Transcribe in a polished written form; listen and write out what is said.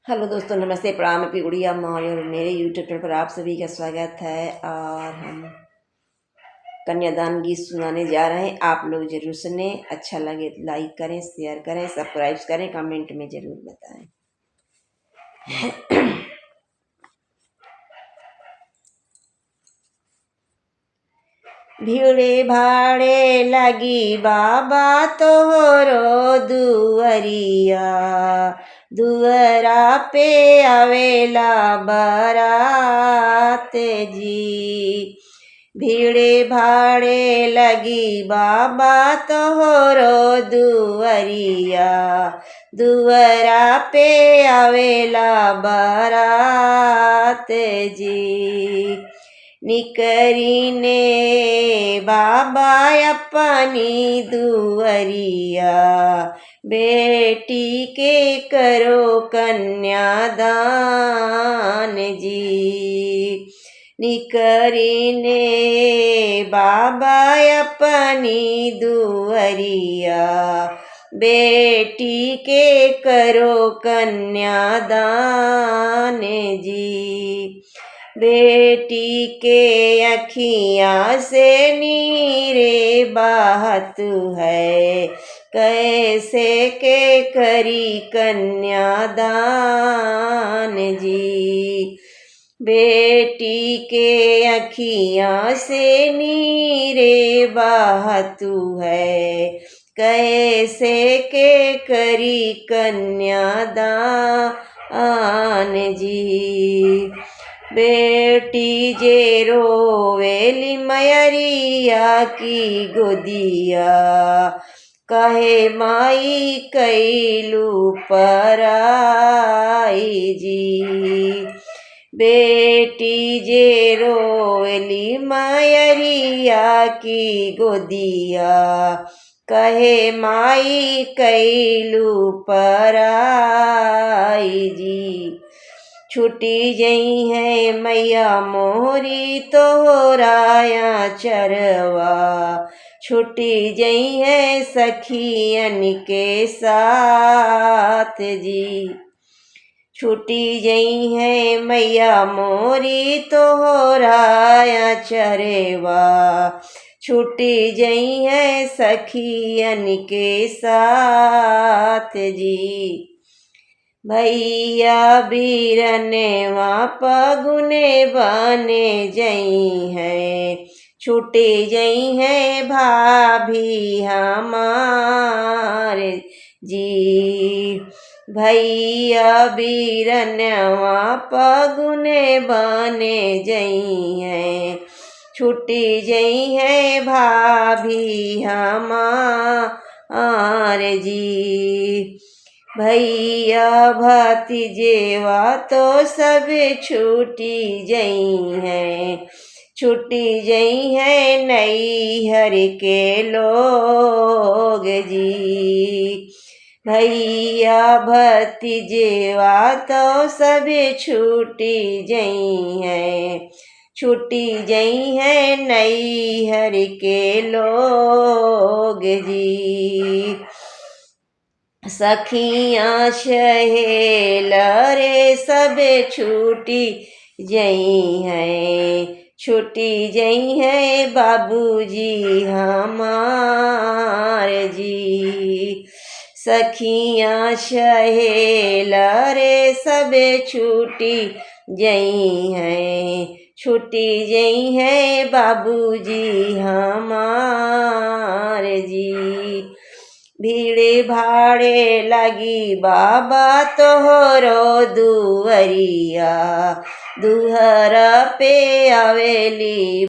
Hello दोस्तों, नमस्ते, प्रणाम। मैं गुड़िया मौर्य और मेरे यूट्यूब चैनल पर आप सभी का स्वागत है। और हम कन्यादान गीत सुनाने जा रहे हैं। आप लोग जरूर सुने, अच्छा लगे लाइक करें, शेयर करें, सब्सक्राइब करें, कमेंट में जरूर बताएं। भीड़े भाड़े लगी बाबा तोहरो दुअरिया, दुअरा पे आवेला बारात जी। भीड़े भाड़े लगी बाबा तोहरो दुअरिया, दुअरा पे आवेला बारात जी। निकरी ने बाबा अपनी दुअरिया, बेटी के करो कन्यादान जी। निकरी ने बाबा अपनी दुअरिया, बेटी के करो कन्यादान जी। बेटी के अखियाँ से नीरे बहत है, कैसे के करी कन्यादान जी। बेटी के अखियाँ से नीरे बहत है, कैसे के करी कन्यादान जी। बेटी जे रोवेली मयरिया की गोदिया, कहे माई कैलू पराई जी। बेटी जे रोवेली मयरिया की गोदिया, कहे माई कैलू पराई जी। छुटी जई है मैया मोहरी तोराया चरवा, छुटी जई है सखियन के साथ जी। छुटी जई है मैया मोरी तोराया चरवा, छुटी जई है सखियन के साथ जी। भैया बीरनेवा पगुने बने जई है, छुटी जई है भाभी हमारे जी। भैया बीरनेवा पगुने बने जई है, छुटी जई है भाभी हमारे जी। भैया भतीजेवा तो सब छूटी जई हैं, छुट्टी जई है नैहर के लोग जी। भैया भतीजेवा तो सब छूटी जई हैं, छुट्टी जई है नैहर के लोग जी। सखियाँ सहेल रे सब छूटी जई हैं, छुट्टी जई है बाबूजी हमार जी। सखियाँ सहेल रे सब छूटी जई हैं, छुट्टी जई है बाबूजी हमार जी। भीड़े भाड़े लगी बाबा तोहरो दुअरिया, दुहरा पे आवेली